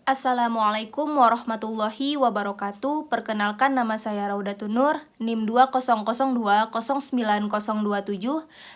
Assalamualaikum warahmatullahi wabarakatuh. Perkenalkan, nama saya Raudatun Nur, NIM 200209027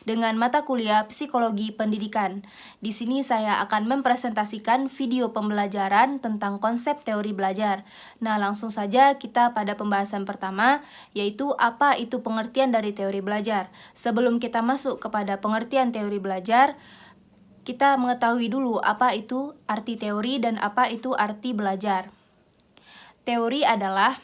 dengan mata kuliah Psikologi Pendidikan. Di sini saya akan mempresentasikan video pembelajaran tentang konsep teori belajar. Nah, langsung saja kita pada pembahasan pertama, yaitu apa itu pengertian dari teori belajar. Sebelum kita masuk kepada pengertian teori belajar, kita mengetahui dulu apa itu arti teori dan apa itu arti belajar. Teori adalah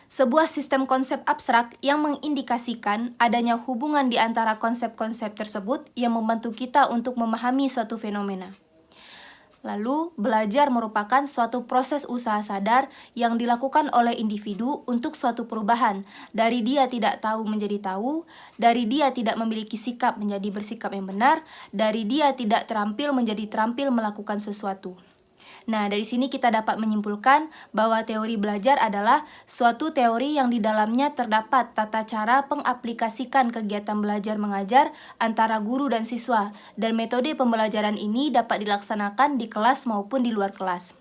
sebuah sistem konsep abstrak yang mengindikasikan adanya hubungan di antara konsep-konsep tersebut yang membantu kita untuk memahami suatu fenomena. Lalu, belajar merupakan suatu proses usaha sadar yang dilakukan oleh individu untuk suatu perubahan. Dari dia tidak tahu menjadi tahu, dari dia tidak memiliki sikap menjadi bersikap yang benar, dari dia tidak terampil menjadi terampil melakukan sesuatu. Nah, dari sini kita dapat menyimpulkan bahwa teori belajar adalah suatu teori yang di dalamnya terdapat tata cara pengaplikasikan kegiatan belajar mengajar antara guru dan siswa, dan metode pembelajaran ini dapat dilaksanakan di kelas maupun di luar kelas.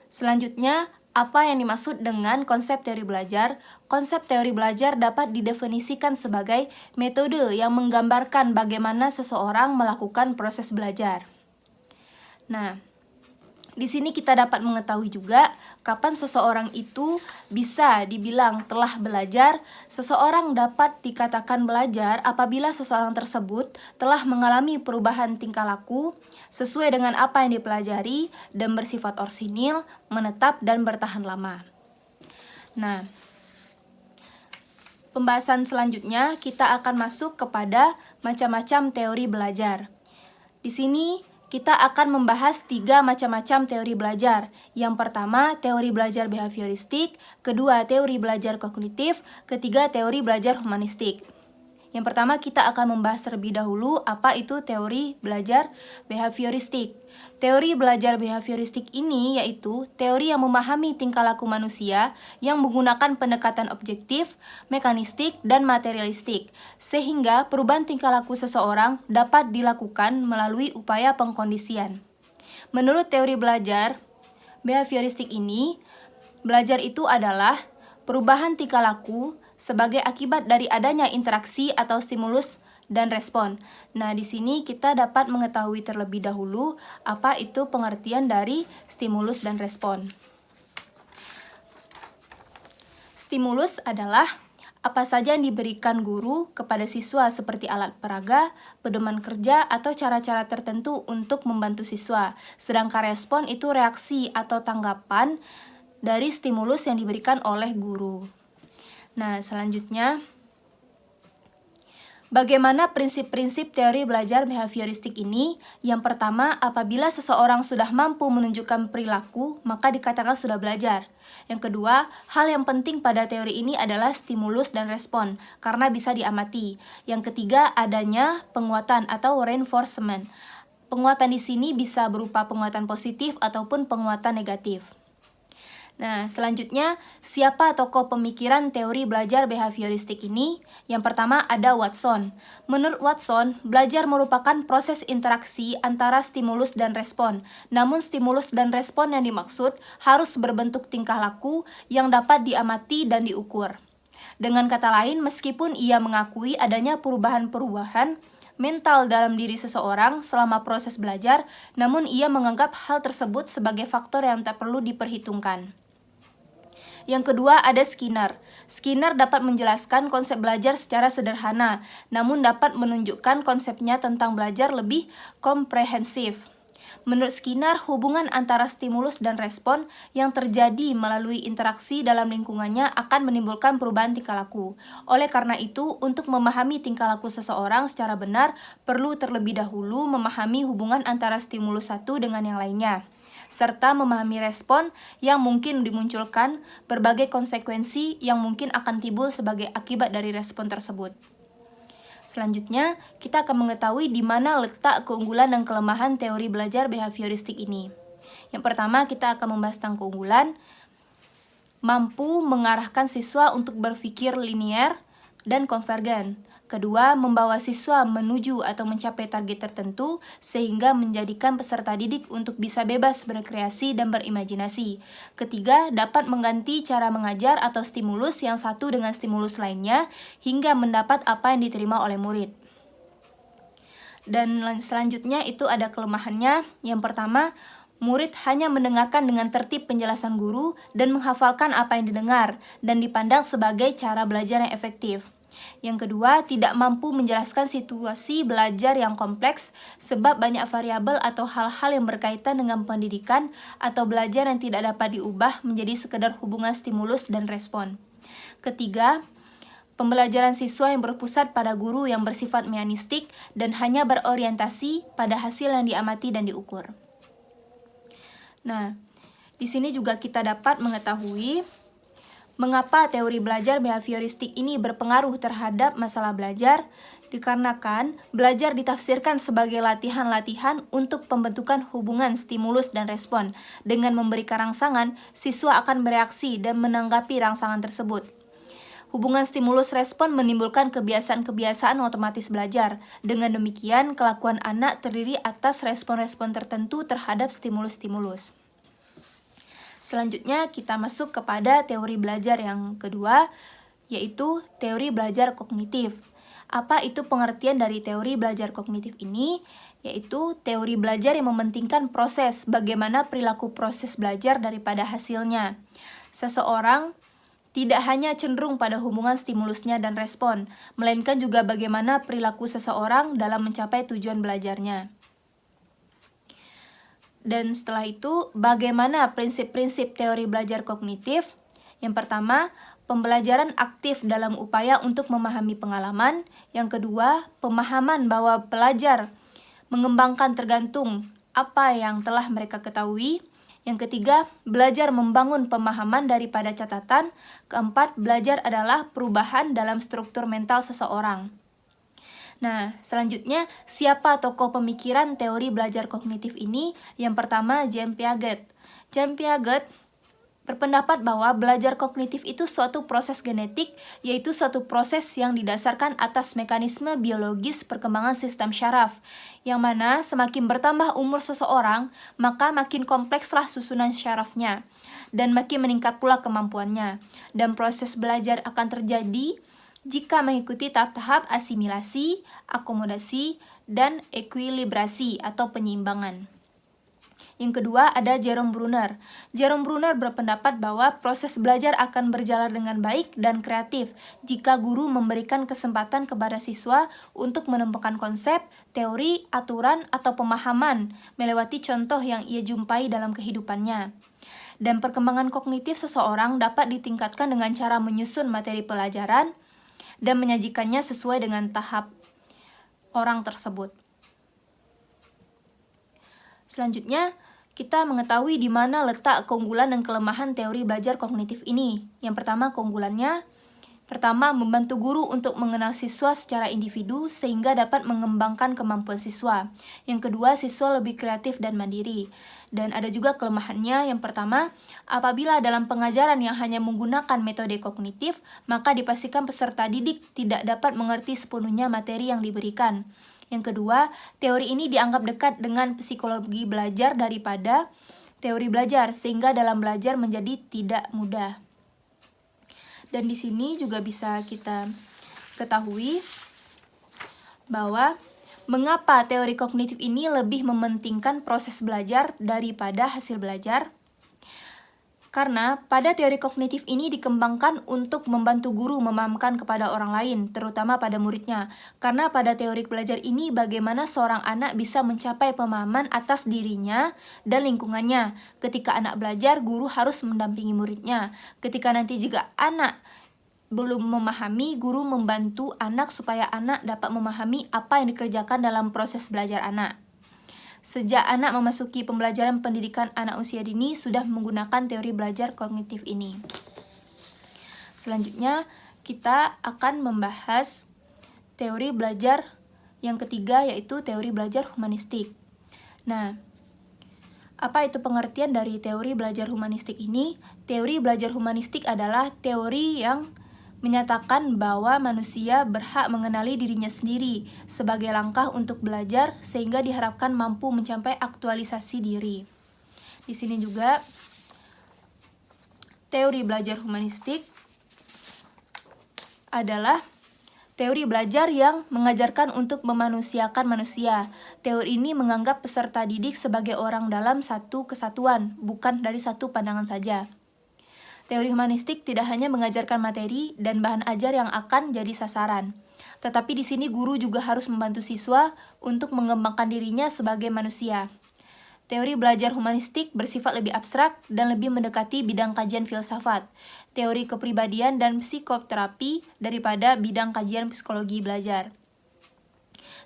Selanjutnya, apa yang dimaksud dengan konsep teori belajar? Konsep teori belajar dapat didefinisikan sebagai metode yang menggambarkan bagaimana seseorang melakukan proses belajar. Nah, di sini kita dapat mengetahui juga kapan seseorang itu bisa dibilang telah belajar. Seseorang dapat dikatakan belajar apabila seseorang tersebut telah mengalami perubahan tingkah laku sesuai dengan apa yang dipelajari dan bersifat orsinil, menetap, dan bertahan lama. Nah, pembahasan selanjutnya kita akan masuk kepada macam-macam teori belajar. Di sini kita akan membahas 3 macam-macam teori belajar. Yang pertama, teori belajar behavioristik, kedua, teori belajar kognitif, ketiga, teori belajar humanistik. Yang pertama, kita akan membahas terlebih dahulu apa itu teori belajar behavioristik. Teori belajar behavioristik ini yaitu teori yang memahami tingkah laku manusia yang menggunakan pendekatan objektif, mekanistik, dan materialistik, sehingga perubahan tingkah laku seseorang dapat dilakukan melalui upaya pengkondisian. Menurut teori belajar behavioristik ini, belajar itu adalah perubahan tingkah laku sebagai akibat dari adanya interaksi atau stimulus dan respon. Nah, di sini kita dapat mengetahui terlebih dahulu apa itu pengertian dari stimulus dan respon. Stimulus adalah apa saja yang diberikan guru kepada siswa seperti alat peraga, pedoman kerja, atau cara-cara tertentu untuk membantu siswa. Sedangkan respon itu reaksi atau tanggapan dari stimulus yang diberikan oleh guru. Nah, selanjutnya, bagaimana prinsip-prinsip teori belajar behavioristik ini? Yang pertama, apabila seseorang sudah mampu menunjukkan perilaku, maka dikatakan sudah belajar. Yang kedua, hal yang penting pada teori ini adalah stimulus dan respon, karena bisa diamati. Yang ketiga, adanya penguatan atau reinforcement. Penguatan di sini bisa berupa penguatan positif ataupun penguatan negatif. Nah, selanjutnya, siapa tokoh pemikiran teori belajar behavioristik ini? Yang pertama ada Watson. Menurut Watson, belajar merupakan proses interaksi antara stimulus dan respon. Namun stimulus dan respon yang dimaksud harus berbentuk tingkah laku yang dapat diamati dan diukur. Dengan kata lain, meskipun ia mengakui adanya perubahan-perubahan mental dalam diri seseorang selama proses belajar, namun ia menganggap hal tersebut sebagai faktor yang tak perlu diperhitungkan. Yang kedua ada Skinner. Skinner dapat menjelaskan konsep belajar secara sederhana, namun dapat menunjukkan konsepnya tentang belajar lebih komprehensif. Menurut Skinner, hubungan antara stimulus dan respon yang terjadi melalui interaksi dalam lingkungannya akan menimbulkan perubahan tingkah laku. Oleh karena itu, untuk memahami tingkah laku seseorang secara benar, perlu terlebih dahulu memahami hubungan antara stimulus satu dengan yang lainnya, serta memahami respon yang mungkin dimunculkan, berbagai konsekuensi yang mungkin akan timbul sebagai akibat dari respon tersebut. Selanjutnya, kita akan mengetahui di mana letak keunggulan dan kelemahan teori belajar behavioristik ini. Yang pertama, kita akan membahas tentang keunggulan, mampu mengarahkan siswa untuk berpikir linier dan konvergen. Kedua, membawa siswa menuju atau mencapai target tertentu sehingga menjadikan peserta didik untuk bisa bebas berkreasi dan berimajinasi. Ketiga, dapat mengganti cara mengajar atau stimulus yang satu dengan stimulus lainnya hingga mendapat apa yang diterima oleh murid. Dan selanjutnya itu ada kelemahannya. Yang pertama, murid hanya mendengarkan dengan tertib penjelasan guru dan menghafalkan apa yang didengar dan dipandang sebagai cara belajar yang efektif. Yang kedua, tidak mampu menjelaskan situasi belajar yang kompleks sebab banyak variabel atau hal-hal yang berkaitan dengan pendidikan atau belajar yang tidak dapat diubah menjadi sekedar hubungan stimulus dan respon. Ketiga, pembelajaran siswa yang berpusat pada guru yang bersifat meanistik dan hanya berorientasi pada hasil yang diamati dan diukur. Nah, di sini juga kita dapat mengetahui mengapa teori belajar behavioristik ini berpengaruh terhadap masalah belajar, dikarenakan belajar ditafsirkan sebagai latihan-latihan untuk pembentukan hubungan stimulus dan respon. Dengan memberikan rangsangan, siswa akan bereaksi dan menanggapi rangsangan tersebut. Hubungan stimulus-respon menimbulkan kebiasaan-kebiasaan otomatis belajar. Dengan demikian, kelakuan anak terdiri atas respon-respon tertentu terhadap stimulus-stimulus. Selanjutnya kita masuk kepada teori belajar yang kedua, yaitu teori belajar kognitif. Apa itu pengertian dari teori belajar kognitif ini? Yaitu teori belajar yang mementingkan proses, bagaimana perilaku proses belajar daripada hasilnya. Seseorang tidak hanya cenderung pada hubungan stimulusnya dan respon, melainkan juga bagaimana perilaku seseorang dalam mencapai tujuan belajarnya. Dan setelah itu, bagaimana prinsip-prinsip teori belajar kognitif? Yang pertama, pembelajaran aktif dalam upaya untuk memahami pengalaman. Yang kedua, pemahaman bahwa pelajar mengembangkan tergantung apa yang telah mereka ketahui. Yang ketiga, belajar membangun pemahaman daripada catatan. Keempat, belajar adalah perubahan dalam struktur mental seseorang. Nah, selanjutnya, siapa tokoh pemikiran teori belajar kognitif ini? Yang pertama, Jean Piaget. Jean Piaget berpendapat bahwa belajar kognitif itu suatu proses genetik, yaitu suatu proses yang didasarkan atas mekanisme biologis perkembangan sistem syaraf, yang mana semakin bertambah umur seseorang, maka makin komplekslah susunan syarafnya, dan makin meningkat pula kemampuannya. Dan proses belajar akan terjadi jika mengikuti tahap-tahap asimilasi, akomodasi, dan ekuilibrasi atau penyeimbangan. Yang kedua ada Jerome Bruner. Jerome Bruner berpendapat bahwa proses belajar akan berjalan dengan baik dan kreatif jika guru memberikan kesempatan kepada siswa untuk menemukan konsep, teori, aturan, atau pemahaman melewati contoh yang ia jumpai dalam kehidupannya. Dan perkembangan kognitif seseorang dapat ditingkatkan dengan cara menyusun materi pelajaran dan menyajikannya sesuai dengan tahap orang tersebut. Selanjutnya, kita mengetahui di mana letak keunggulan dan kelemahan teori belajar kognitif ini. Yang pertama, keunggulannya. Pertama, membantu guru untuk mengenal siswa secara individu sehingga dapat mengembangkan kemampuan siswa. Yang kedua, siswa lebih kreatif dan mandiri. Dan ada juga kelemahannya. Yang pertama, apabila dalam pengajaran yang hanya menggunakan metode kognitif, maka dipastikan peserta didik tidak dapat mengerti sepenuhnya materi yang diberikan. Yang kedua, teori ini dianggap dekat dengan psikologi belajar daripada teori belajar, sehingga dalam belajar menjadi tidak mudah. Dan di sini juga bisa kita ketahui bahwa mengapa teori kognitif ini lebih mementingkan proses belajar daripada hasil belajar. Karena pada teori kognitif ini dikembangkan untuk membantu guru memahamkan kepada orang lain, terutama pada muridnya. Karena pada teori belajar ini bagaimana seorang anak bisa mencapai pemahaman atas dirinya dan lingkungannya. Ketika anak belajar, guru harus mendampingi muridnya. Ketika nanti jika anak belum memahami, guru membantu anak supaya anak dapat memahami apa yang dikerjakan dalam proses belajar anak. Sejak anak memasuki pembelajaran pendidikan anak usia dini sudah menggunakan teori belajar kognitif ini. Selanjutnya, kita akan membahas teori belajar yang ketiga, yaitu teori belajar humanistik. Nah, apa itu pengertian dari teori belajar humanistik ini? Teori belajar humanistik adalah teori yang menyatakan bahwa manusia berhak mengenali dirinya sendiri sebagai langkah untuk belajar sehingga diharapkan mampu mencapai aktualisasi diri. Di sini juga teori belajar humanistik adalah teori belajar yang mengajarkan untuk memanusiakan manusia. Teori ini menganggap peserta didik sebagai orang dalam satu kesatuan, bukan dari satu pandangan saja. Teori humanistik tidak hanya mengajarkan materi dan bahan ajar yang akan jadi sasaran, tetapi di sini guru juga harus membantu siswa untuk mengembangkan dirinya sebagai manusia. Teori belajar humanistik bersifat lebih abstrak dan lebih mendekati bidang kajian filsafat, teori kepribadian dan psikoterapi daripada bidang kajian psikologi belajar.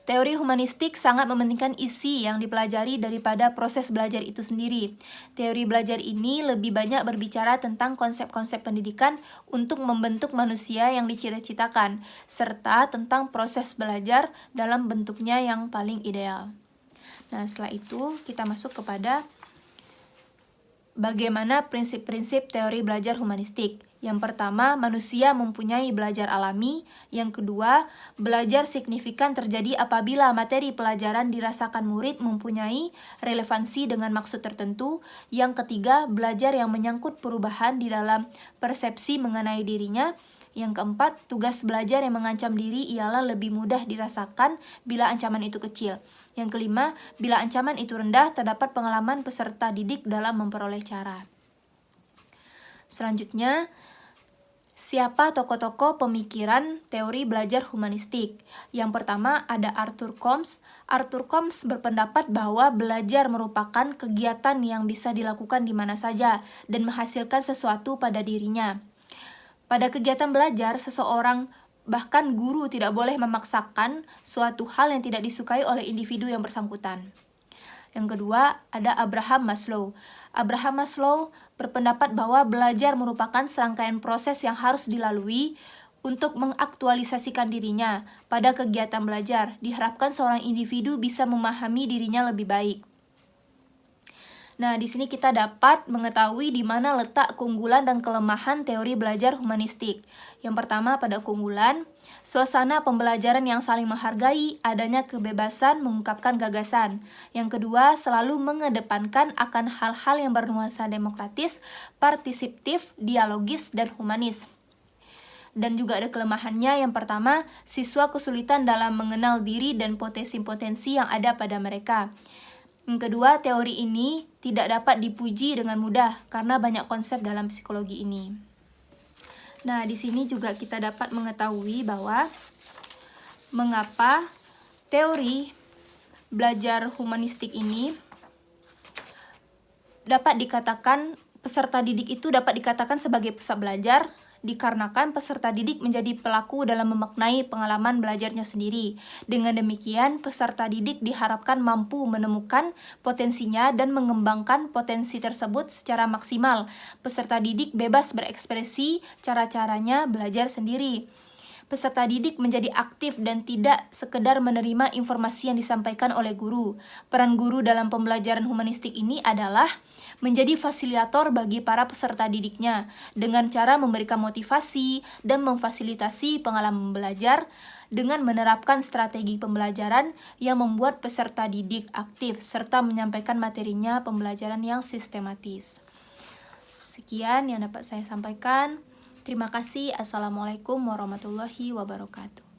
Teori humanistik sangat mementingkan isi yang dipelajari daripada proses belajar itu sendiri. Teori belajar ini lebih banyak berbicara tentang konsep-konsep pendidikan untuk membentuk manusia yang dicita-citakan, serta tentang proses belajar dalam bentuknya yang paling ideal. Nah, setelah itu kita masuk kepada bagaimana prinsip-prinsip teori belajar humanistik. Yang pertama, manusia mempunyai belajar alami. Yang kedua, belajar signifikan terjadi apabila materi pelajaran dirasakan murid mempunyai relevansi dengan maksud tertentu. Yang ketiga, belajar yang menyangkut perubahan di dalam persepsi mengenai dirinya. Yang keempat, tugas belajar yang mengancam diri ialah lebih mudah dirasakan bila ancaman itu kecil. Yang kelima, bila ancaman itu rendah, terdapat pengalaman peserta didik dalam memperoleh cara. Selanjutnya, siapa tokoh-tokoh pemikiran teori belajar humanistik? Yang pertama ada Arthur Combs. Arthur Combs berpendapat bahwa belajar merupakan kegiatan yang bisa dilakukan di mana saja dan menghasilkan sesuatu pada dirinya. Pada kegiatan belajar, seseorang bahkan guru tidak boleh memaksakan suatu hal yang tidak disukai oleh individu yang bersangkutan. Yang kedua, ada Abraham Maslow. Abraham Maslow berpendapat bahwa belajar merupakan serangkaian proses yang harus dilalui untuk mengaktualisasikan dirinya. Pada kegiatan belajar, diharapkan seorang individu bisa memahami dirinya lebih baik. Nah, di sini kita dapat mengetahui di mana letak keunggulan dan kelemahan teori belajar humanistik. Yang pertama, pada keunggulan, suasana pembelajaran yang saling menghargai, adanya kebebasan mengungkapkan gagasan. Yang kedua, selalu mengedepankan akan hal-hal yang bernuansa demokratis, partisipatif, dialogis, dan humanis. Dan juga ada kelemahannya. Yang pertama, siswa kesulitan dalam mengenal diri dan potensi-potensi yang ada pada mereka. Yang kedua, teori ini tidak dapat dipuji dengan mudah karena banyak konsep dalam psikologi ini. Nah, di sini juga kita dapat mengetahui bahwa mengapa teori belajar humanistik ini dapat dikatakan peserta didik itu dapat dikatakan sebagai pusat belajar, dikarenakan peserta didik menjadi pelaku dalam memaknai pengalaman belajarnya sendiri. Dengan demikian, peserta didik diharapkan mampu menemukan potensinya dan mengembangkan potensi tersebut secara maksimal. Peserta didik bebas berekspresi cara-caranya belajar sendiri. Peserta didik menjadi aktif dan tidak sekedar menerima informasi yang disampaikan oleh guru. Peran guru dalam pembelajaran humanistik ini adalah menjadi fasilitator bagi para peserta didiknya dengan cara memberikan motivasi dan memfasilitasi pengalaman belajar dengan menerapkan strategi pembelajaran yang membuat peserta didik aktif serta menyampaikan materinya pembelajaran yang sistematis. Sekian yang dapat saya sampaikan. Terima kasih. Assalamualaikum warahmatullahi wabarakatuh.